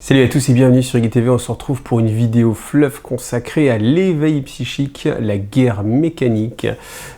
Salut à tous et bienvenue sur GTV, on se retrouve pour une vidéo fleuve consacrée à l'éveil psychique, la guerre mécanique.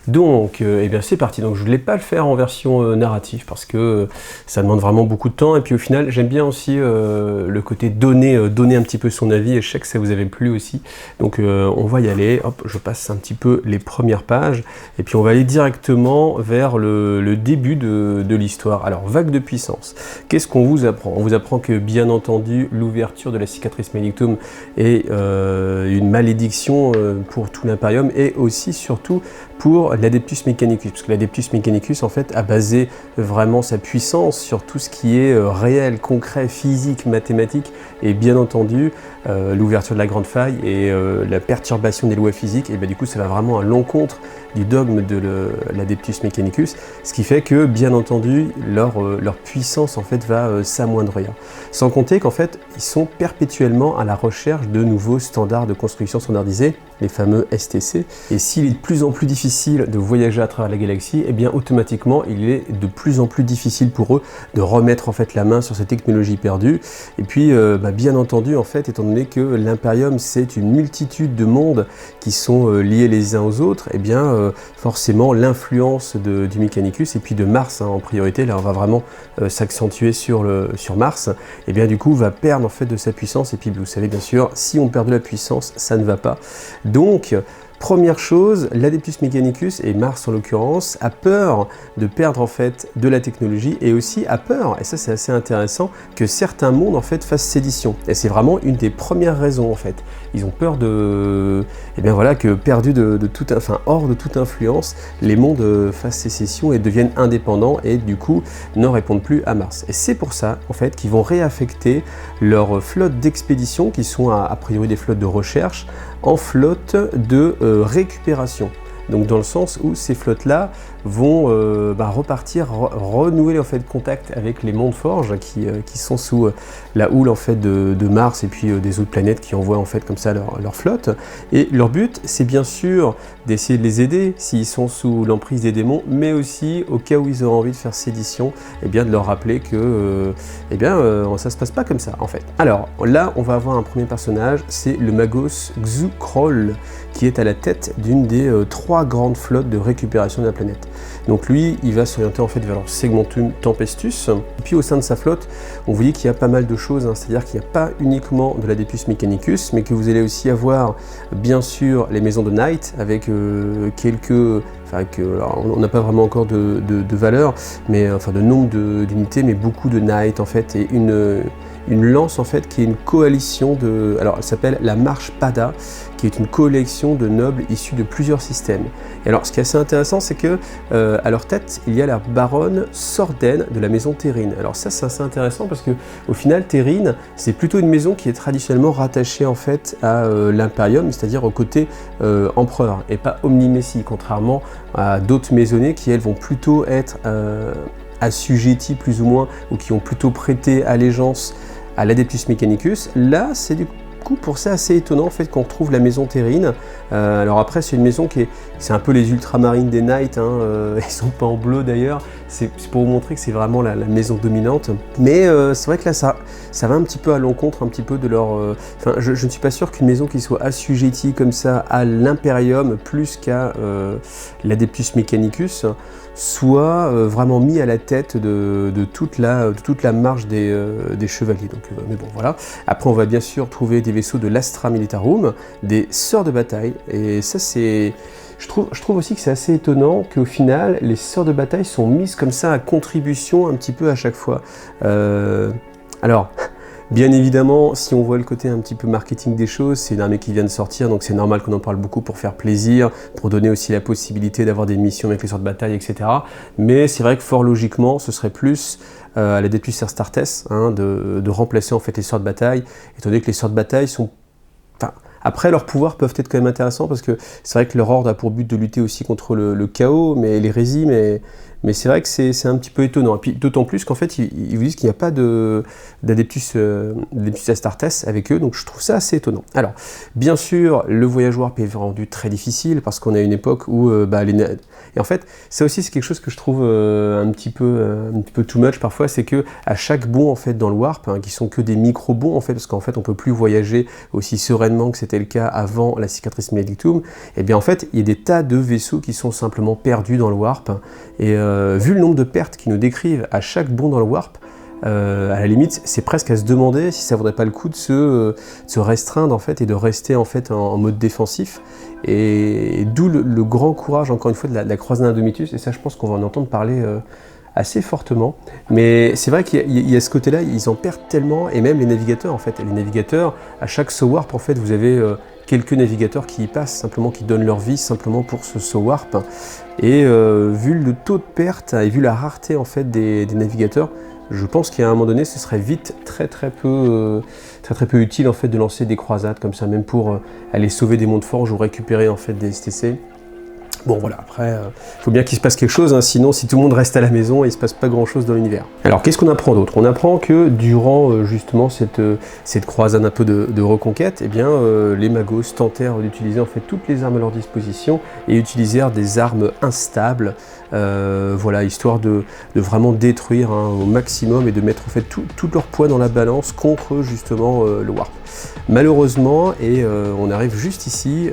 Donc, eh bien c'est parti. Donc je ne voulais pas le faire en version narrative parce que ça demande vraiment beaucoup de temps. Et puis au final, j'aime bien aussi le côté donner un petit peu son avis et je sais que ça vous avait plu aussi. Donc on va y aller. Hop, je passe un petit peu les premières pages et puis on va aller directement vers le début de l'histoire. Alors, vague de puissance. Qu'est-ce qu'on vous apprend? On vous apprend que bien entendu, l'ouverture de la cicatrice Maledictum est une malédiction pour tout l'Imperium et aussi surtout pour l'Adeptus Mechanicus, parce que l'Adeptus Mechanicus en fait a basé vraiment sa puissance sur tout ce qui est réel, concret, physique, mathématique, et bien entendu l'ouverture de la grande faille et la perturbation des lois physiques, et bien du coup ça va vraiment à l'encontre du dogme de l'Adeptus Mechanicus, ce qui fait que bien entendu leur puissance en fait va s'amoindrir. Sans compter qu'en fait ils sont perpétuellement à la recherche de nouveaux standards de construction standardisés, les fameux STC, et s'il est de plus en plus difficile de voyager à travers la galaxie, et bien automatiquement il est de plus en plus difficile pour eux de remettre en fait la main sur ces technologies perdues. Et puis bien entendu en fait, étant donné que l'Imperium c'est une multitude de mondes qui sont liés les uns aux autres, et bien forcément l'influence du Mechanicus et puis de Mars en priorité, là on va vraiment s'accentuer sur Mars, et bien du coup va perdre en fait de sa puissance. Et puis vous savez bien sûr, si on perd de la puissance, ça ne va pas. Donc première chose, l'Adeptus Mechanicus, et Mars en l'occurrence, a peur de perdre en fait de la technologie et aussi a peur, et ça c'est assez intéressant, que certains mondes en fait fassent sédition. Et c'est vraiment une des premières raisons en fait. Ils ont peur de, et bien voilà, que perdus hors de toute influence, les mondes fassent sécession et deviennent indépendants et du coup ne répondent plus à Mars. Et c'est pour ça en fait qu'ils vont réaffecter leurs flottes d'expédition, qui sont a priori des flottes de recherche, en flotte de récupération. Donc dans le sens où ces flottes-là vont repartir, renouer en fait contact avec les mondes forges qui sont sous la houle en fait de Mars et puis des autres planètes qui envoient en fait comme ça leur flotte. Et leur but, c'est bien sûr d'essayer de les aider s'ils sont sous l'emprise des démons, mais aussi au cas où ils auraient envie de faire sédition, et bien de leur rappeler que ça se passe pas comme ça en fait. Alors là, on va avoir un premier personnage, c'est le Magos Xukrol, qui est à la tête d'une des trois grandes flottes de récupération de la planète. Donc lui, il va s'orienter en fait vers leur Segmentum Tempestus. Et puis au sein de sa flotte, on vous dit qu'il y a pas mal de choses, hein. C'est-à-dire qu'il n'y a pas uniquement de l'Adeptus Mechanicus, mais que vous allez aussi avoir bien sûr les maisons de Night avec quelques... alors, on n'a pas vraiment encore de valeur, mais enfin de nombre d'unités, mais beaucoup de Night en fait, et une lance en fait qui est une coalition de... Alors elle s'appelle la Marche Pada, qui est une collection de nobles issus de plusieurs systèmes. Et alors ce qui est assez intéressant, c'est que à leur tête, il y a la baronne Sorden de la maison Terrine. Alors ça c'est assez intéressant parce que au final Terrine, c'est plutôt une maison qui est traditionnellement rattachée en fait à l'Imperium, c'est-à-dire au côté empereur, et pas omnimessie, contrairement à d'autres maisonnées qui elles vont plutôt être assujetties plus ou moins, ou qui ont plutôt prêté allégeance à l'Adeptus Mechanicus. Là c'est du coup pour ça assez étonnant en fait qu'on retrouve la maison Terrine. Alors après c'est une maison c'est un peu les ultramarines des Knights, hein, ils sont pas en bleu d'ailleurs, c'est pour vous montrer que c'est vraiment la maison dominante, mais c'est vrai que là ça va un petit peu à l'encontre un petit peu de leur... je ne suis pas sûr qu'une maison qui soit assujettie comme ça à l'Imperium plus qu'à l'Adeptus Mechanicus soit vraiment mis à la tête de toute la marche des chevaliers. Donc, mais bon voilà. Après on va bien sûr trouver des vaisseaux de l'Astra Militarum, des sœurs de bataille, et ça c'est... Je trouve aussi que c'est assez étonnant qu'au final, les sœurs de bataille sont mises comme ça à contribution un petit peu à chaque fois. Alors, bien évidemment, si on voit le côté un petit peu marketing des choses, c'est une armée qui vient de sortir, donc c'est normal qu'on en parle beaucoup pour faire plaisir, pour donner aussi la possibilité d'avoir des missions avec les sœurs de bataille, etc. Mais c'est vrai que fort logiquement, ce serait plus à l'Adeptus Astartes de remplacer en fait les sœurs de bataille, étant donné que les sœurs de bataille sont... Après, leurs pouvoirs peuvent être quand même intéressants parce que c'est vrai que leur ordre a pour but de lutter aussi contre le chaos, mais l'hérésie, mais c'est vrai que c'est un petit peu étonnant. Et puis d'autant plus qu'en fait, ils vous disent qu'il n'y a pas d'Adeptus Astartes avec eux, donc je trouve ça assez étonnant. Alors, bien sûr, le voyage warp est rendu très difficile parce qu'on a une époque où et en fait, ça aussi c'est quelque chose que je trouve un petit peu too much parfois, c'est que à chaque bond en fait dans le warp, hein, qui sont que des micro-bonds en fait, parce qu'en fait on peut plus voyager aussi sereinement que c'était le cas avant la cicatrice Maledictum, et bien en fait il y a des tas de vaisseaux qui sont simplement perdus dans le warp, et vu le nombre de pertes qu'ils nous décrivent à chaque bond dans le warp, à la limite, c'est presque à se demander si ça vaudrait pas le coup de se restreindre en fait et de rester en fait en mode défensif. Et d'où le grand courage encore une fois de la croisade Indomitus. Et ça, je pense qu'on va en entendre parler assez fortement. Mais c'est vrai qu'il y a ce côté-là, ils en perdent tellement, et même les navigateurs en fait. Et les navigateurs, à chaque saut warp en fait, vous avez quelques navigateurs qui y passent, simplement qui donnent leur vie simplement pour ce saut warp. Et vu le taux de perte et vu la rareté en fait des navigateurs, je pense qu'à un moment donné, ce serait vite très peu utile en fait de lancer des croisades comme ça, même pour aller sauver des monts de forge ou récupérer en fait des STC. Bon voilà, après, il faut bien qu'il se passe quelque chose, hein, sinon si tout le monde reste à la maison, il ne se passe pas grand chose dans l'univers. Alors qu'est-ce qu'on apprend d'autre? On apprend que durant justement cette croisade un peu de reconquête, eh bien, les magos tentèrent d'utiliser en fait toutes les armes à leur disposition et utilisèrent des armes instables, voilà, histoire de vraiment détruire hein, au maximum et de mettre en fait tout leur poids dans la balance contre justement le warp. Malheureusement, et on arrive juste ici,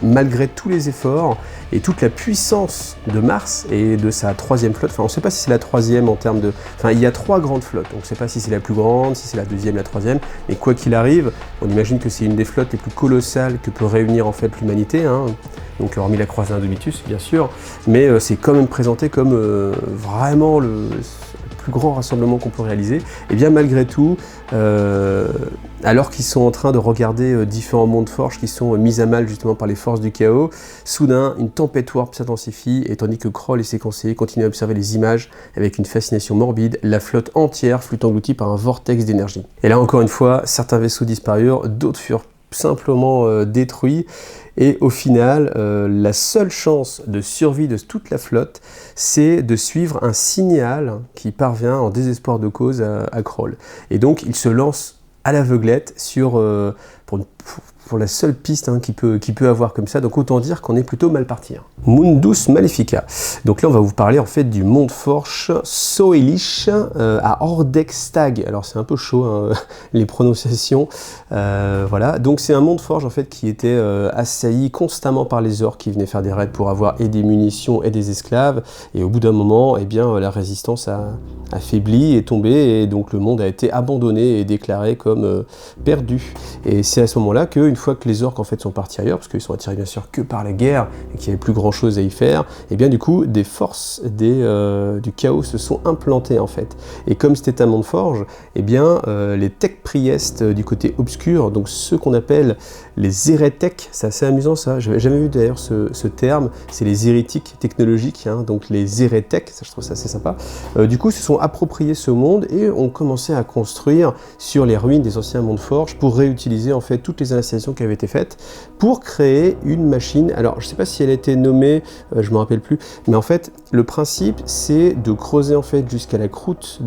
malgré tous les efforts et toute la puissance de Mars et de sa troisième flotte, enfin on ne sait pas si c'est la troisième en termes de... Enfin il y a 3 grandes flottes, donc on ne sait pas si c'est la plus grande, si c'est la deuxième, la troisième, mais quoi qu'il arrive, on imagine que c'est une des flottes les plus colossales que peut réunir en fait l'humanité, hein. Donc hormis la croisade Indomitus bien sûr, mais c'est quand même présenté comme vraiment le plus grand rassemblement qu'on peut réaliser. Et bien malgré tout, alors qu'ils sont en train de regarder différents monts de forge qui sont mis à mal justement par les forces du chaos, soudain une tempête warp s'intensifie, et tandis que Kroll et ses conseillers continuent à observer les images avec une fascination morbide, la flotte entière fut engloutie par un vortex d'énergie. Et là encore une fois, certains vaisseaux disparurent, d'autres furent simplement détruits, et au final, la seule chance de survie de toute la flotte, c'est de suivre un signal qui parvient en désespoir de cause à Kroll. Et donc il se lance à l'aveuglette pour la seule piste hein, qu'il peut avoir comme ça, donc autant dire qu'on est plutôt mal parti. Hein. Mundus Malefica. Donc là on va vous parler en fait du Mont de Forge Soelish à Ordextag. Alors c'est un peu chaud hein, les prononciations. Voilà, donc c'est un Mont de Forge en fait qui était assailli constamment par les orques qui venaient faire des raids pour avoir et des munitions et des esclaves. Et au bout d'un moment, eh bien la résistance a affaibli et tombé, et donc le monde a été abandonné et déclaré comme perdu. Et c'est à ce moment-là qu'une fois que les orques en fait sont partis ailleurs, parce qu'ils sont attirés bien sûr que par la guerre et qu'il n'y avait plus grand chose à y faire, et bien du coup des forces du chaos se sont implantées en fait. Et comme c'était un monde forge, et bien les tech priest du côté obscur, donc ceux qu'on appelle les hérétèques, c'est assez amusant ça, j'avais jamais vu d'ailleurs ce terme, c'est les hérétiques technologiques, hein, donc les hérétèques, ça je trouve ça assez sympa, du coup se sont appropriés ce monde et ont commencé à construire sur les ruines des anciens mondes forges pour réutiliser en fait toutes les installations qui avaient été faites pour créer une machine. Alors je sais pas si elle a été nommée, je me rappelle plus, mais en fait le principe c'est de creuser en fait jusqu'à la croûte,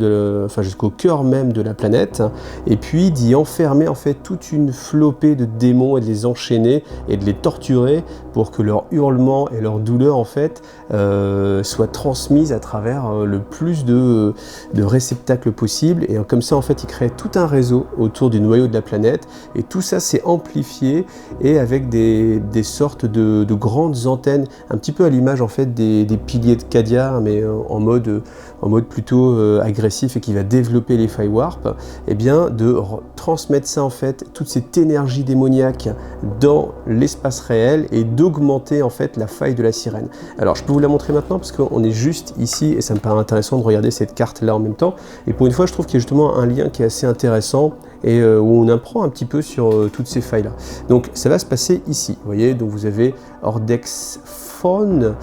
jusqu'au cœur même de la planète, et puis d'y enfermer en fait toute une flopée de démons et de les enchaîner et de les torturer pour que leurs hurlements et leurs douleurs en fait soient transmises à travers le plus de réceptacles possibles, et comme ça en fait ils créent tout un réseau autour du noyau de la planète, et tout ça c'est amplifié et avec des sortes de grandes antennes, un petit peu à l'image en fait des piliers de Cadia, mais en mode plutôt agressif et qui va développer les failles warp, et bien de transmettre ça en fait, toute cette énergie démoniaque dans l'espace réel et d'augmenter en fait la faille de la sirène. Alors je peux vous la montrer maintenant parce qu'on est juste ici et ça me paraît intéressant de regarder cette carte là en même temps, et pour une fois je trouve qu'il y a justement un lien qui est assez intéressant et où on apprend un petit peu sur toutes ces failles là. Donc ça va se passer ici, vous voyez, donc vous avez Ordexphone,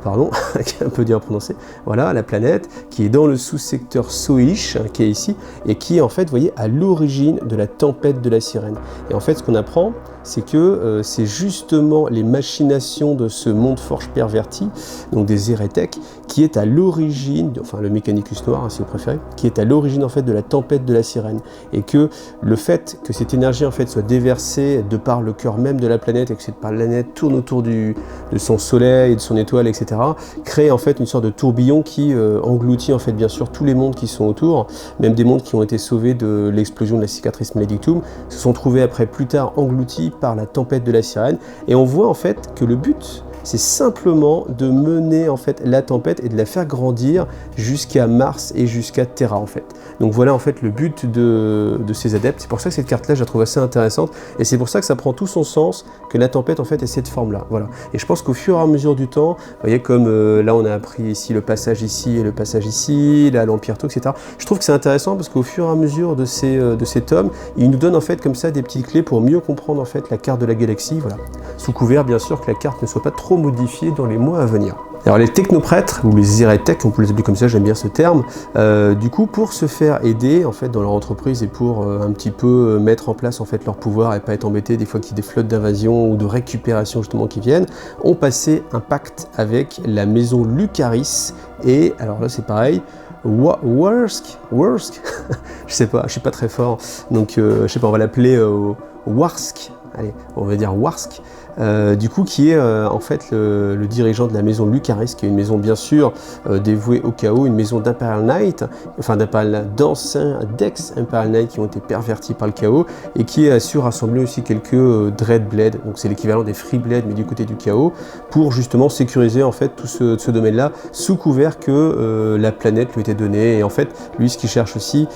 pardon, qui est un peu dur à prononcer, voilà la planète qui est dans le sous-secteur Soelish, qui est ici, et qui est en fait, vous voyez, à l'origine de la tempête de la sirène. Et en fait ce qu'on apprend, c'est que c'est justement les machinations de ce monde forge perverti, donc des hérétèques, qui est à l'origine, enfin le Mechanicus noir hein, si vous préférez, qui est à l'origine en fait de la tempête de la sirène, et que le fait que cette énergie en fait soit déversée de par le cœur même de la planète, et que cette planète tourne autour de son soleil, de son étoile, etc., crée en fait une sorte de tourbillon qui engloutit en fait bien sûr tous les mondes qui sont autour, même des mondes qui ont été sauvés de l'explosion de la cicatrice Maledictum, se sont trouvés après plus tard engloutis par la tempête de la sirène, et on voit en fait que le but c'est simplement de mener en fait la tempête et de la faire grandir jusqu'à Mars et jusqu'à Terra en fait. Donc voilà en fait le but de ces adeptes. C'est pour ça que cette carte-là, je la trouve assez intéressante et c'est pour ça que ça prend tout son sens que la tempête en fait ait cette forme-là. Voilà. Et je pense qu'au fur et à mesure du temps, vous voyez comme là on a appris ici le passage ici et le passage ici, là l'Empire Tau, etc. Je trouve que c'est intéressant parce qu'au fur et à mesure de ces tomes, il nous donne en fait comme ça des petites clés pour mieux comprendre en fait la carte de la galaxie. Voilà. Sous couvert bien sûr que la carte ne soit pas trop modifiée dans les mois à venir. Alors les technoprêtres, ou les hérétèques, on peut les appeler comme ça, j'aime bien ce terme, du coup pour se faire aider en fait dans leur entreprise et pour un petit peu mettre en place en fait leur pouvoir et pas être embêtés des fois qu'il y a des flottes d'invasion ou de récupération justement qui viennent, ont passé un pacte avec la maison Lucaris et alors là c'est pareil, Warsk je sais pas, je suis pas très fort, donc je sais pas, on va l'appeler Warsk, allez, on va dire Warsk, du coup qui est en fait le dirigeant de la maison Lucaris, qui est une maison bien sûr dévouée au chaos, une maison d'Imperial Knight, enfin d'anciens d'ex-Imperial Knight qui ont été pervertis par le chaos, et qui a su rassembler aussi quelques Dreadblade, donc c'est l'équivalent des Freeblade mais du côté du chaos, pour justement sécuriser en fait tout ce domaine-là, sous couvert que la planète lui était donnée, et en fait lui ce qu'il cherche aussi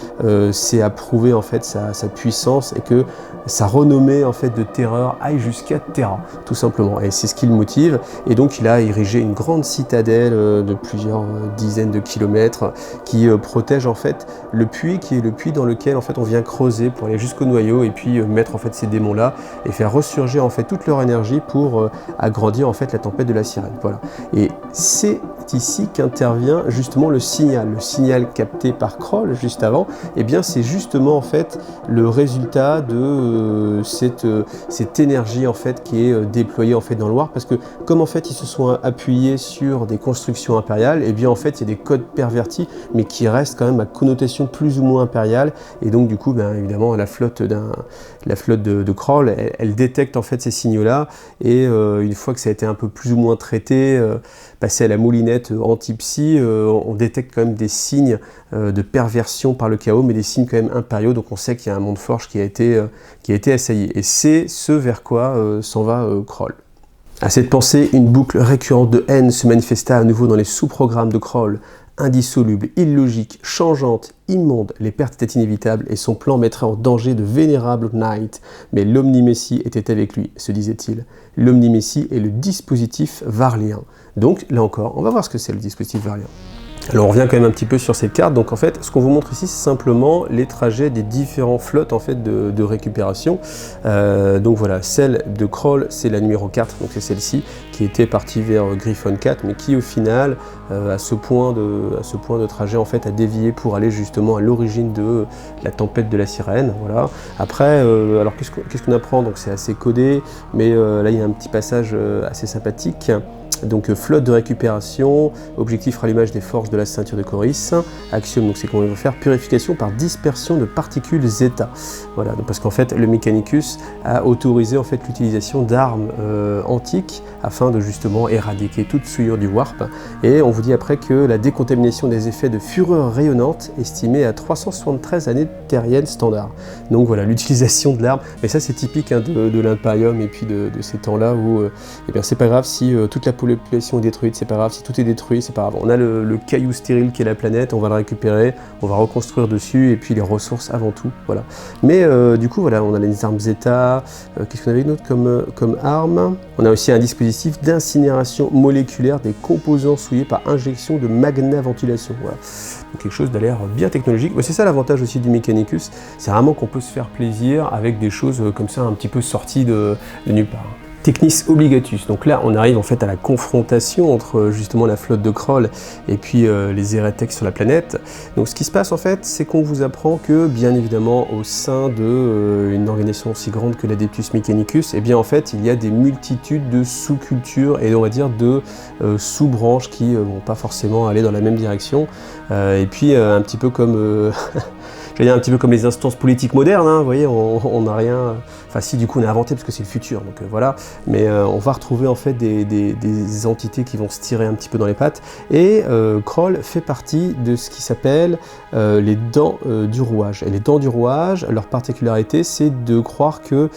c'est à prouver en fait sa puissance et que sa renommée en fait de terreur aille jusqu'à Terra, tout simplement, et c'est ce qui le motive, et donc il a érigé une grande citadelle de plusieurs dizaines de kilomètres qui protège en fait le puits, qui est le puits dans lequel en fait on vient creuser pour aller jusqu'au noyau et puis mettre en fait ces démons là et faire ressurgir en fait toute leur énergie pour agrandir en fait la tempête de la sirène. Voilà, et c'est ici qu'intervient justement le signal capté par Kroll juste avant, et bien c'est justement en fait le résultat de cette énergie en fait qui est déployée en fait dans le Warp, parce que comme en fait ils se sont appuyés sur des constructions impériales, et bien en fait il y a des codes pervertis mais qui restent quand même à connotation plus ou moins impériale, et donc du coup ben, évidemment la flotte de Kroll elle détecte en fait ces signaux là, et une fois que ça a été un peu plus ou moins traité, passé à la moulinette anti-psy, on détecte quand même des signes de perversion par le chaos, mais des signes quand même impériaux, donc on sait qu'il y a un monde forge qui a été assailli, et c'est ce vers quoi s'en va Kroll. À cette pensée, une boucle récurrente de haine se manifesta à nouveau dans les sous-programmes de Kroll. Indissoluble, illogique, changeante, immonde, les pertes étaient inévitables et son plan mettrait en danger de vénérables Knights. Mais l'Omnimessie était avec lui, se disait-il. L'Omnimessie est le dispositif varlien. Donc, là encore, on va voir ce que c'est le dispositif varlien. Alors on revient quand même un petit peu sur cette carte, donc en fait ce qu'on vous montre ici c'est simplement les trajets des différentes flottes en fait de récupération. Donc voilà, celle de Kroll c'est la numéro 4, donc c'est celle-ci qui était partie vers Griffon 4, mais qui au final à ce point de trajet en fait a dévié pour aller justement à l'origine de la tempête de la sirène. Voilà. Après alors qu'est-ce qu'on apprend, donc c'est assez codé, mais là il y a un petit passage assez sympathique. Donc flotte de récupération, objectif rallumage des forges de la ceinture de Coris, axiome, donc c'est qu'on va faire purification par dispersion de particules zeta. Voilà, donc parce qu'en fait le Mechanicus a autorisé en fait l'utilisation d'armes antiques afin de justement éradiquer toute souillure du warp, et on vous dit après que la décontamination des effets de fureur rayonnante estimée à 373 années terriennes standard. Donc voilà, l'utilisation de l'arme, mais ça c'est typique hein, de l'Imperium et puis de ces temps-là où eh bien c'est pas grave si toute la population est détruite, c'est pas grave, si tout est détruit, c'est pas grave. On a le caillou stérile qui est la planète, on va le récupérer, on va reconstruire dessus, et puis les ressources avant tout, voilà. Mais du coup, voilà, on a les armes Zeta, qu'est-ce qu'on avait d'autre comme arme? On a aussi un dispositif d'incinération moléculaire des composants souillés par injection de magnaventilation, voilà. Donc quelque chose d'a l'air bien technologique. C'est ça l'avantage aussi du Mechanicus, c'est vraiment qu'on peut se faire plaisir avec des choses comme ça un petit peu sorties de nulle part. Technis Obligatus. Donc là, on arrive en fait à la confrontation entre justement la flotte de Kroll et puis les hérétiques sur la planète. Donc ce qui se passe en fait, c'est qu'on vous apprend que bien évidemment au sein de une organisation aussi grande que l'Adeptus Mechanicus, et bien en fait il y a des multitudes de sous-cultures et on va dire de sous-branches qui vont pas forcément aller dans la même direction. Et puis un petit peu comme je veux dire un petit peu comme les instances politiques modernes, hein, vous voyez, on n'a rien... Enfin si, du coup on a inventé parce que c'est le futur, donc voilà. Mais on va retrouver en fait des entités qui vont se tirer un petit peu dans les pattes. Et Kroll fait partie de ce qui s'appelle les dents du rouage. Et les dents du rouage, leur particularité, c'est de croire que...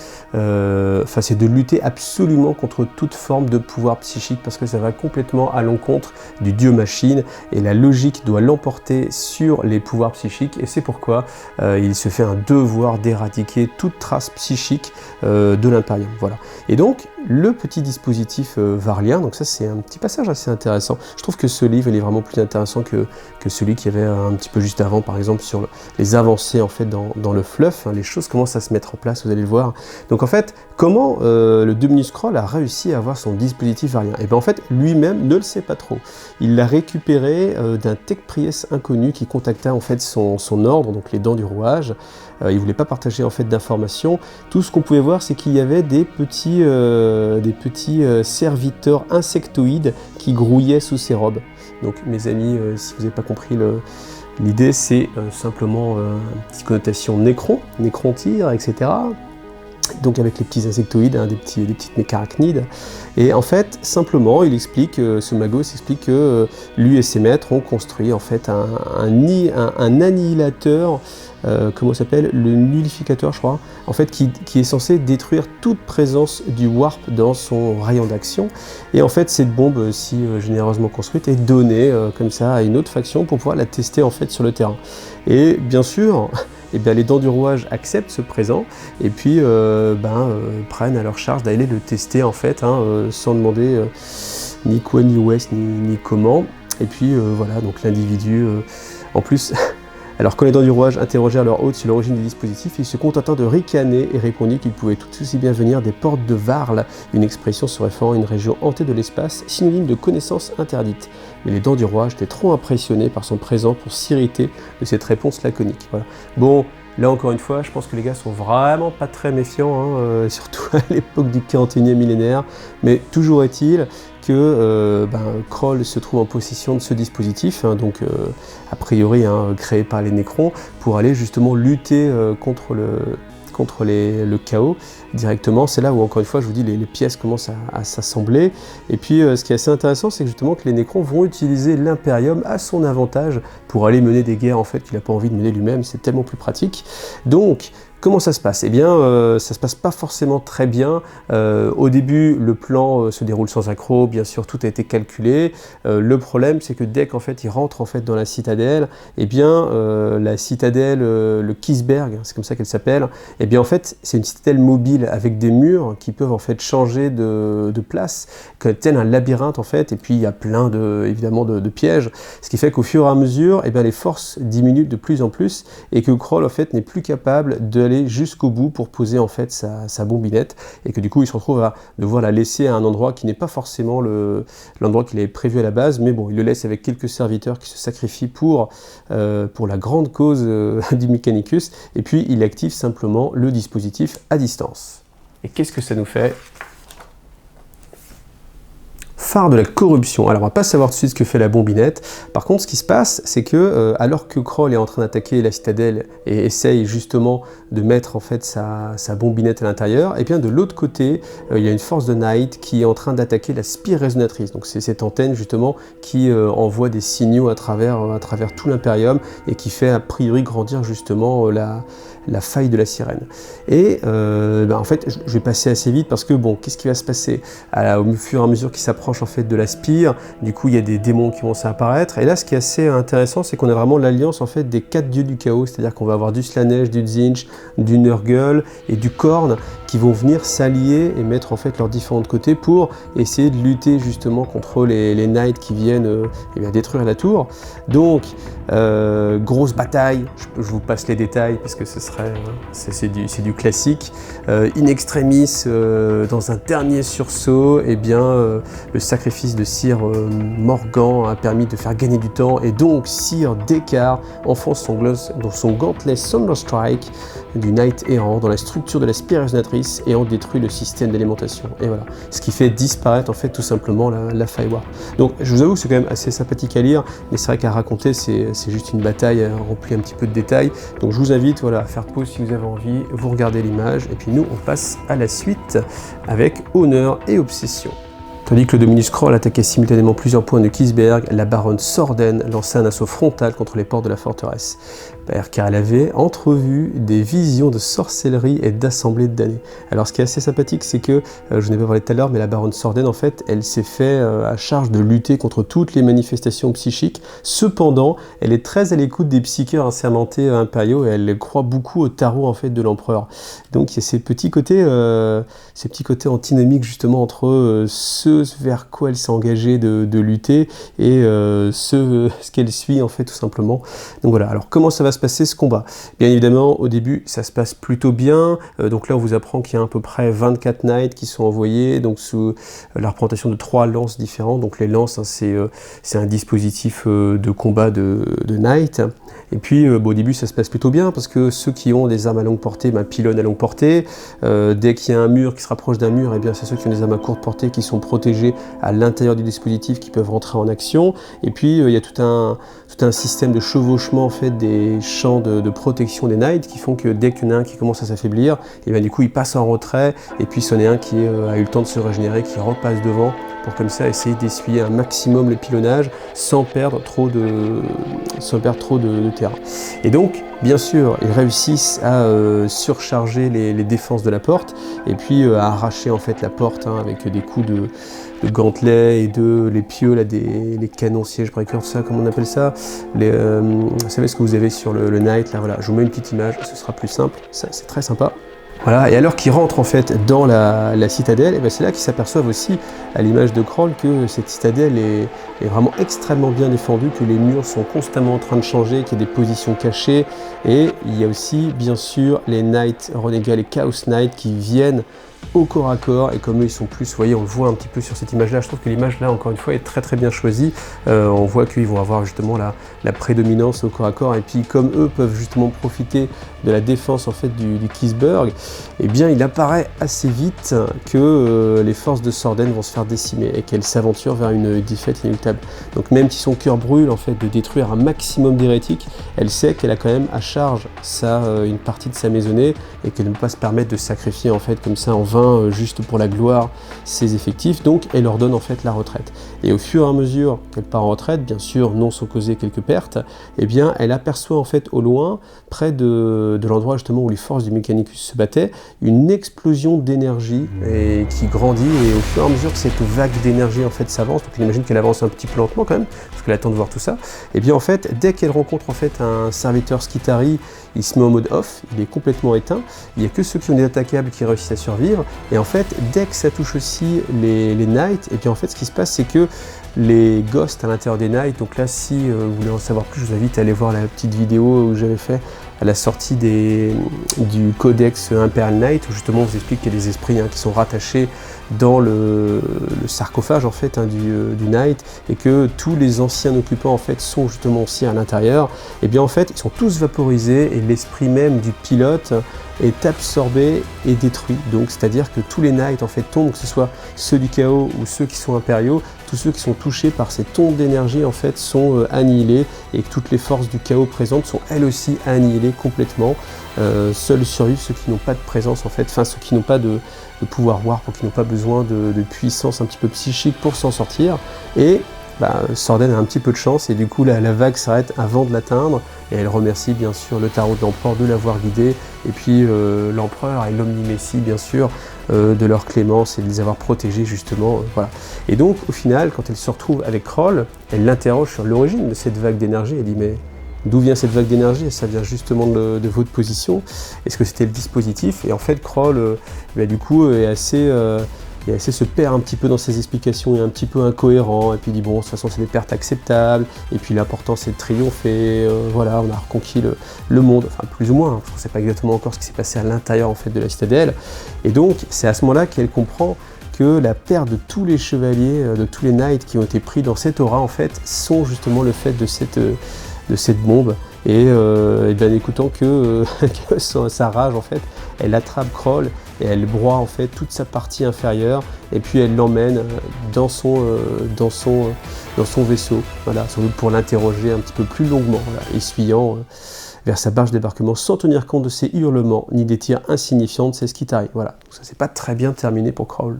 Enfin, c'est de lutter absolument contre toute forme de pouvoir psychique parce que ça va complètement à l'encontre du dieu-machine et la logique doit l'emporter sur les pouvoirs psychiques. Et c'est pourquoi il se fait un devoir d'éradiquer toute trace psychique de l'Imperium. Voilà. Et donc, le petit dispositif varlien, donc ça c'est un petit passage assez intéressant. Je trouve que ce livre il est vraiment plus intéressant que celui qu'il y avait un petit peu juste avant, par exemple sur les avancées en fait dans le fluff, hein, les choses commencent à se mettre en place, vous allez le voir. Donc en fait, comment le Dominus Kroll a réussi à avoir son dispositif varlien? Et bien en fait, lui-même ne le sait pas trop. Il l'a récupéré d'un tech priest inconnu qui contacta en fait son ordre, donc les dents du rouage. Il voulait pas partager en fait d'informations. Tout ce qu'on pouvait voir, c'est qu'il y avait des petits serviteurs insectoïdes qui grouillaient sous ses robes. Donc mes amis, si vous n'avez pas compris l'idée, c'est simplement une petite connotation nécron-tigre, etc. Donc avec les petits insectoïdes, hein, des petites mécarachnides. Et en fait, simplement, il explique, ce magos explique que lui et ses maîtres ont construit en fait un annihilateur, comment ça s'appelle, le nullificateur je crois, en fait qui est censé détruire toute présence du warp dans son rayon d'action. Et en fait cette bombe si généreusement construite est donnée comme ça à une autre faction pour pouvoir la tester en fait sur le terrain. Et bien sûr, eh bien, les dents du rouage acceptent ce présent et puis prennent à leur charge d'aller le tester en fait, hein, sans demander ni quoi ni où est ni comment. Et puis voilà, donc l'individu en plus alors quand les dents du rouage interrogèrent leur hôte sur l'origine du dispositif, il se contenta de ricaner et répondit qu'il pouvait tout aussi bien venir des portes de Varl, une expression se référant à une région hantée de l'espace, synonyme de connaissance interdite. Mais les dents du rouage étaient trop impressionnés par son présent pour s'irriter de cette réponse laconique. Voilà. Bon, là encore une fois, je pense que les gars sont vraiment pas très méfiants, hein, surtout à l'époque du 41e millénaire, mais toujours est-il que Kroll se trouve en possession de ce dispositif, hein, donc a priori hein, créé par les Nécrons, pour aller justement lutter contre le chaos directement. C'est là où encore une fois je vous dis les pièces commencent à s'assembler. Et puis ce qui est assez intéressant, c'est que justement que les Nécrons vont utiliser l'Imperium à son avantage pour aller mener des guerres en fait qu'il n'a pas envie de mener lui-même, c'est tellement plus pratique. Donc comment ça se passe? Eh bien, ça se passe pas forcément très bien. Au début, le plan se déroule sans accroc, bien sûr, tout a été calculé. Le problème, c'est que dès qu'en fait, il rentre en fait dans la citadelle, eh bien, la citadelle, le Kisberg, c'est comme ça qu'elle s'appelle, eh bien, en fait, c'est une citadelle mobile avec des murs qui peuvent en fait changer de place, tel un labyrinthe en fait, et puis il y a plein évidemment de pièges, ce qui fait qu'au fur et à mesure, eh bien, les forces diminuent de plus en plus, et que Kroll en fait n'est plus capable d'aller jusqu'au bout pour poser en fait sa bombinette, et que du coup il se retrouve à devoir la laisser à un endroit qui n'est pas forcément l'endroit qu'il avait prévu à la base, mais bon, il le laisse avec quelques serviteurs qui se sacrifient pour la grande cause du Mechanicus, et puis il active simplement le dispositif à distance. Et qu'est-ce que ça nous fait? Phare de la corruption. Alors on va pas savoir tout de suite ce que fait la bombinette. Par contre, ce qui se passe, c'est que alors que Kroll est en train d'attaquer la citadelle et essaye justement de mettre en fait sa bombinette à l'intérieur, et bien de l'autre côté, il y a une force de Night qui est en train d'attaquer la spire résonatrice. Donc c'est cette antenne justement qui envoie des signaux à travers tout l'Imperium et qui fait a priori grandir justement la faille de la sirène. Et en fait, je vais passer assez vite parce que bon, qu'est-ce qui va se passer au fur et à mesure qu'il s'approche en fait de la spire? Du coup, il y a des démons qui vont apparaître. Et là, ce qui est assez intéressant, c'est qu'on a vraiment l'alliance en fait des 4 dieux du chaos, c'est-à-dire qu'on va avoir du Slanesh, du Tzeentch, du Nurgle et du Khorne qui vont venir s'allier et mettre en fait leurs différents côtés pour essayer de lutter justement contre les Knights qui viennent eh bien, détruire la tour. Donc grosse bataille, je vous passe les détails parce que ce serait c'est du classique. In extremis, dans un dernier sursaut, eh bien, le sacrifice de Sir Morgan a permis de faire gagner du temps et donc Sir Deckard enfonce dans son gantelet Thunderstrike du Knight errant dans la structure de la spire résonatrice et en détruit le système d'alimentation. Et voilà, ce qui fait disparaître en fait tout simplement la Firewarp. Donc je vous avoue que c'est quand même assez sympathique à lire, mais c'est vrai qu'à raconter c'est juste une bataille remplie un petit peu de détails. Donc je vous invite voilà, à faire pause si vous avez envie, vous regardez l'image et puis nous on passe à la suite avec Honneur et Obsession. Tandis que le Dominus Skrull attaquait simultanément plusieurs points de Keseberg, la baronne Sorden lançait un assaut frontal contre les portes de la forteresse. Car elle avait entrevu des visions de sorcellerie et d'assemblée de damnés. Alors ce qui est assez sympathique, c'est que, je n'ai pas parlé tout à l'heure, mais la baronne Sorden, en fait, elle s'est fait à charge de lutter contre toutes les manifestations psychiques. Cependant, elle est très à l'écoute des psycheurs assermentés impériaux et elle croit beaucoup au tarot en fait de l'empereur. Donc il y a ces petits côtés antinomiques justement entre ce vers quoi elle s'est engagée de lutter et ce qu'elle suit en fait tout simplement. Donc voilà, alors comment ça va se passer ce combat? Bien évidemment, au début, ça se passe plutôt bien. Donc là, on vous apprend qu'il y a à peu près 24 Knights qui sont envoyés, donc sous la représentation de 3 lances différentes. Donc les lances, hein, c'est un dispositif de combat de Knight. Et puis, au début, ça se passe plutôt bien, parce que ceux qui ont des armes à longue portée, pylônes à longue portée, dès qu'il y a un mur qui se rapproche d'un mur, et bien c'est ceux qui ont des armes à courte portée qui sont protégés à l'intérieur du dispositif, qui peuvent rentrer en action. Et puis, il y a tout un système de chevauchement en fait des champs de protection des Knights qui font que dès qu'il y en a un qui commence à s'affaiblir, et bien du coup il passe en retrait et puis c'en est un qui a eu le temps de se régénérer, qui repasse devant pour comme ça essayer d'essuyer un maximum le pilonnage sans perdre trop de terrain. Et donc bien sûr ils réussissent à surcharger les défenses de la porte et puis à arracher en fait la porte avec des coups de gantelets et les pieux, là, les canons sièges breakers, ça, comment on appelle ça, vous savez ce que vous avez sur le Knight, là, voilà, je vous mets une petite image, ce sera plus simple, ça c'est très sympa. Voilà, et alors qu'ils rentrent en fait dans la citadelle, et ben c'est là qu'ils s'aperçoivent aussi, à l'image de Kroll, que cette citadelle est vraiment extrêmement bien défendue, que les murs sont constamment en train de changer, qu'il y a des positions cachées, et il y a aussi bien sûr les Knights Renegades, les Chaos Knights qui viennent au corps à corps, et comme eux ils sont plus, vous voyez, on le voit un petit peu sur cette image là, je trouve que l'image là encore une fois est très très bien choisie, on voit qu'ils vont avoir justement la prédominance au corps à corps, et puis comme eux peuvent justement profiter de la défense en fait du Keseberg, et bien il apparaît assez vite que les forces de Sorden vont se faire décimer et qu'elles s'aventurent vers une défaite inéluctable. Donc même si son cœur brûle en fait de détruire un maximum d'hérétiques, elle sait qu'elle a quand même à charge une partie de sa maisonnée et qu'elle ne peut pas se permettre de sacrifier en fait comme ça en vain juste pour la gloire ses effectifs, donc elle leur donne en fait la retraite. Et au fur et à mesure qu'elle part en retraite, bien sûr non sans causer quelques pertes, et bien elle aperçoit en fait au loin, près de l'endroit justement où les forces du Mechanicus se battaient, une explosion d'énergie qui grandit, et au fur et à mesure que cette vague d'énergie en fait s'avance, donc on imagine qu'elle avance un petit peu lentement quand même, parce qu'elle attend de voir tout ça, et bien en fait dès qu'elle rencontre en fait un serviteur Skitarii, il se met en mode off, il est complètement éteint, il n'y a que ceux qui ont des attaquables qui réussissent à survivre, et en fait dès que ça touche aussi les Knights, et bien en fait ce qui se passe c'est que les ghosts à l'intérieur des Knights, donc là si vous voulez en savoir plus, je vous invite à aller voir la petite vidéo où j'avais fait à la sortie du Codex Imperial Knight, où justement on vous explique qu'il y a des esprits qui sont rattachés dans le sarcophage en fait du Knight, et que tous les anciens occupants en fait sont justement aussi à l'intérieur, et bien en fait ils sont tous vaporisés et l'esprit même du pilote est absorbé et détruit. Donc c'est-à-dire que tous les Knights en fait tombent, que ce soit ceux du chaos ou ceux qui sont impériaux, tous ceux qui sont touchés par ces ondes d'énergie en fait sont annihilés, et que toutes les forces du chaos présentes sont elles aussi annihilées complètement. Seuls survivent ceux qui n'ont pas de présence en fait, enfin ceux qui n'ont pas de pouvoir warp, ou qui n'ont pas besoin de puissance un petit peu psychique pour s'en sortir, et Sorden a un petit peu de chance, et du coup la vague s'arrête avant de l'atteindre, et elle remercie bien sûr le tarot de l'empereur de l'avoir guidé, et puis l'empereur et l'omnimessie bien sûr de leur clémence et de les avoir protégés justement, voilà. Et donc au final quand elle se retrouve avec Kroll, elle l'interroge sur l'origine de cette vague d'énergie, elle dit mais d'où vient cette vague d'énergie, ça vient justement de votre position, est-ce que c'était le dispositif? Et en fait Kroll du coup est assez se perd un petit peu dans ses explications, il est un petit peu incohérent, et puis il dit bon, de toute façon c'est des pertes acceptables, et puis l'important c'est de triompher, voilà, on a reconquis le monde, enfin plus ou moins, hein, parce qu'on ne sait pas exactement encore ce qui s'est passé à l'intérieur en fait de la citadelle, et donc c'est à ce moment-là qu'elle comprend que la perte de tous les chevaliers, de tous les knights qui ont été pris dans cette aura en fait, sont justement le fait de cette bombe, et bien écoutant que sa rage en fait, elle attrape Kroll, et elle broie en fait toute sa partie inférieure et puis elle l'emmène dans son vaisseau, voilà, sans doute pour l'interroger un petit peu plus longuement, voilà, essuyant vers sa barge de débarquement sans tenir compte de ses hurlements ni des tirs insignifiants de ses Skitarii. Voilà, donc ça c'est pas très bien terminé pour Kroll.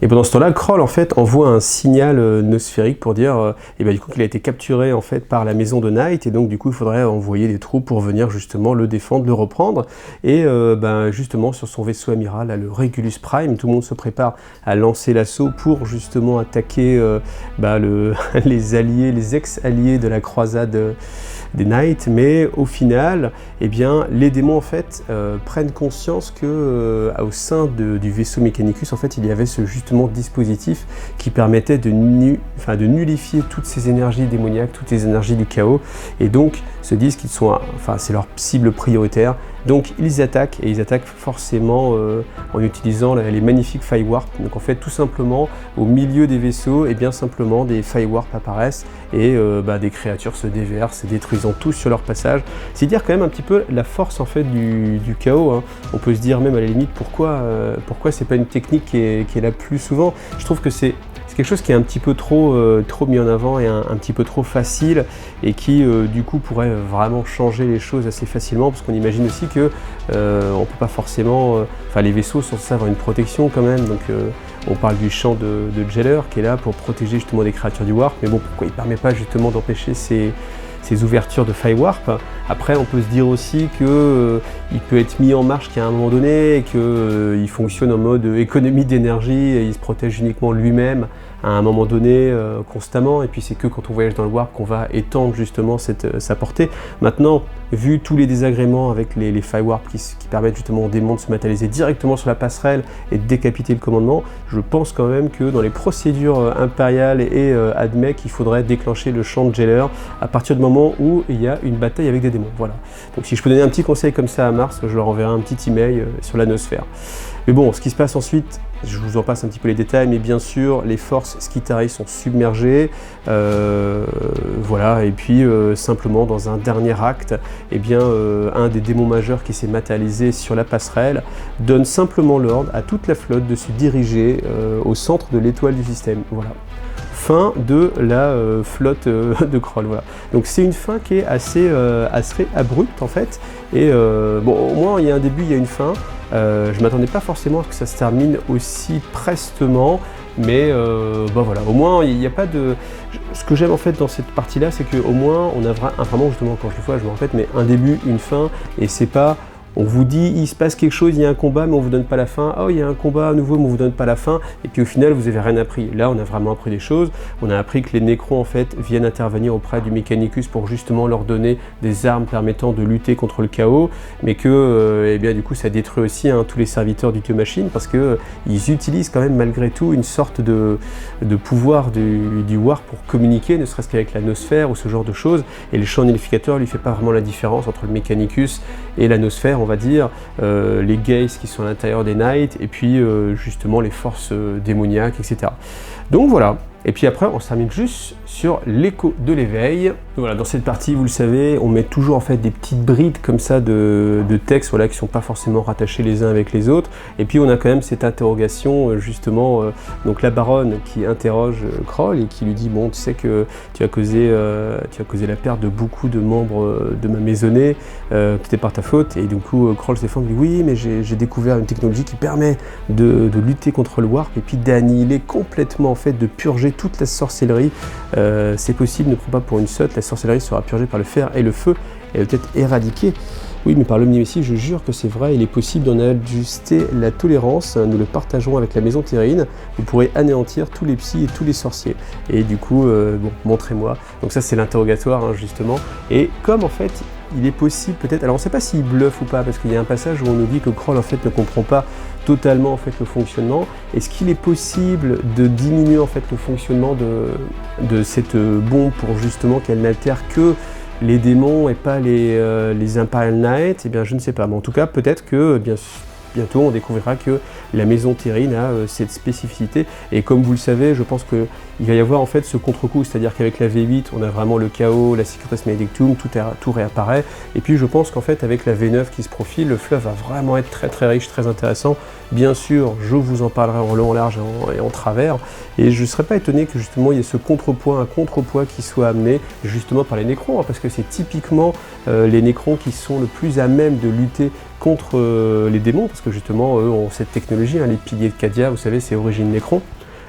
Et pendant ce temps-là, Kroll en fait envoie un signal nosphérique pour dire du coup qu'il a été capturé en fait par la maison de Knight, et donc du coup il faudrait envoyer des troupes pour venir justement le défendre, le reprendre, et justement sur son vaisseau amiral, là, le Regulus Prime, tout le monde se prépare à lancer l'assaut pour justement attaquer les alliés, les ex-alliés de la croisade des Knights, mais au final, les démons en fait prennent conscience que au sein du vaisseau Mechanicus, en fait, il y avait ce justement dispositif qui permettait de nullifier toutes ces énergies démoniaques, toutes les énergies du chaos, et donc se disent qu'ils sont, c'est leur cible prioritaire. Donc ils attaquent, et ils attaquent forcément en utilisant les magnifiques Firewarp. Donc en fait tout simplement au milieu des vaisseaux, et bien simplement des Firewarp apparaissent, et des créatures se déversent, détruisant tous sur leur passage. C'est dire quand même un petit peu la force en fait du chaos, hein. On peut se dire même à la limite pourquoi c'est pas une technique qui est là plus souvent. Je trouve que c'est quelque chose qui est un petit peu trop mis en avant et un petit peu trop facile, et qui du coup pourrait vraiment changer les choses assez facilement, parce qu'on imagine aussi que on peut pas forcément, les vaisseaux sont censés avoir une protection quand même, donc on parle du champ de Jailer qui est là pour protéger justement des créatures du Warp, mais bon, pourquoi il permet pas justement d'empêcher ces ouvertures de Firewarp? Après, on peut se dire aussi que il peut être mis en marche qu'à un moment donné, et qu'il fonctionne en mode économie d'énergie, et il se protège uniquement lui-même à un moment donné constamment, et puis c'est que quand on voyage dans le Warp qu'on va étendre justement sa portée. Maintenant, vu tous les désagréments avec les Firewarp qui permettent justement aux démons de se matérialiser directement sur la passerelle et de décapiter le commandement, je pense quand même que dans les procédures impériales et AdMech, il faudrait déclencher le champ de Jailer à partir du moment où il y a une bataille avec des démons. Voilà. Donc si je peux donner un petit conseil comme ça à Mars, je leur enverrai un petit email sur la nosphère. Mais bon, ce qui se passe ensuite, je vous en passe un petit peu les détails, mais bien sûr, les forces Skitarii sont submergées, voilà, et puis simplement dans un dernier acte, un des démons majeurs qui s'est matérialisé sur la passerelle donne simplement l'ordre à toute la flotte de se diriger au centre de l'étoile du système. Voilà. Fin de la flotte de Kroll. Voilà. Donc c'est une fin qui est assez abrupte en fait, et au moins il y a un début, il y a une fin. Je ne m'attendais pas forcément à ce que ça se termine aussi prestement, mais voilà, au moins il n'y a pas de... Ce que j'aime en fait dans cette partie-là, c'est qu'au moins on a vraiment justement, quand je le vois, je me répète, mais un début, une fin, et c'est pas... On vous dit, il se passe quelque chose, il y a un combat, mais on ne vous donne pas la fin. Oh, il y a un combat à nouveau, mais on ne vous donne pas la fin. Et puis au final, vous n'avez rien appris. Là, on a vraiment appris des choses. On a appris que les Necrons, en fait, viennent intervenir auprès du Mechanicus pour justement leur donner des armes permettant de lutter contre le chaos. Mais que, du coup, ça détruit aussi tous les serviteurs du Machine, parce qu'ils utilisent quand même, malgré tout, une sorte de pouvoir du War pour communiquer, ne serait-ce qu'avec la nosphère ou ce genre de choses. Et le champ nullificateur ne lui fait pas vraiment la différence entre le Mechanicus et la nosphère, on va dire, les Gaze qui sont à l'intérieur des Knights, et puis justement les forces démoniaques, etc. Donc voilà. Et puis après, on se termine juste sur l'écho de l'éveil. Voilà, dans cette partie, vous le savez, on met toujours en fait des petites brides comme ça de textes, voilà, qui ne sont pas forcément rattachés les uns avec les autres. Et puis on a quand même cette interrogation, justement, donc la baronne qui interroge Kroll et qui lui dit, bon, tu sais que tu as causé la perte de beaucoup de membres de ma maisonnée, c'était par ta faute. Et du coup, Kroll se défend, dit, oui, mais j'ai découvert une technologie qui permet de lutter contre le Warp et puis d'annihiler complètement, en fait, de purger toute la sorcellerie. C'est possible, ne prends pas pour une sotte, la sorcellerie sera purgée par le fer et le feu, et peut-être éradiquée. Oui, mais par l'Omnimécie, je jure que c'est vrai, il est possible d'en ajuster la tolérance. Nous le partageons avec la maison terrine. Vous pourrez anéantir tous les psys et tous les sorciers. Et du coup, bon, montrez-moi. Donc ça, c'est l'interrogatoire, hein, justement. Et comme en fait, il est possible peut-être... Alors on ne sait pas s'il bluffe ou pas, parce qu'il y a un passage où on nous dit que Kroll en fait ne comprend pas totalement en fait le fonctionnement. Est-ce qu'il est possible de diminuer en fait le fonctionnement de cette bombe pour justement qu'elle n'altère que les démons et pas les Imperial Knights? Eh bien, je ne sais pas. Mais en tout cas, peut-être que bientôt, on découvrira que la maison terrine a cette spécificité. Et comme vous le savez, je pense qu'il va y avoir en fait ce contre-coup, c'est-à-dire qu'avec la V8, on a vraiment le chaos, la Secretus Maledictum, tout réapparaît. Et puis, je pense qu'en fait, avec la V9 qui se profile, le fleuve va vraiment être très très riche, très intéressant. Bien sûr, je vous en parlerai en long, en large et en travers. Et je ne serais pas étonné que justement il y ait ce contrepoids, un contrepoids qui soit amené justement par les nécrons, hein, parce que c'est typiquement les nécrons qui sont le plus à même de lutter contre les démons, parce que justement eux ont cette technologie, hein, les piliers de Cadia, vous savez, c'est origine nécron.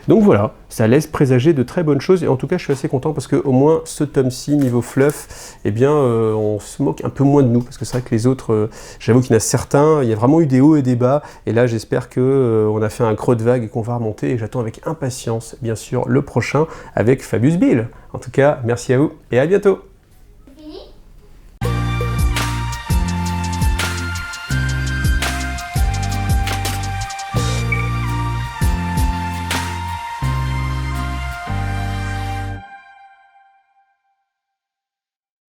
Donc voilà, ça laisse présager de très bonnes choses, et en tout cas je suis assez content parce qu'au moins ce tome-ci, niveau fluff, eh bien on se moque un peu moins de nous, parce que c'est vrai que les autres, j'avoue qu'il y en a certains, il y a vraiment eu des hauts et des bas, et là j'espère que on a fait un creux de vague et qu'on va remonter, et j'attends avec impatience, bien sûr, le prochain avec Fabius Bill. En tout cas, merci à vous, et à bientôt.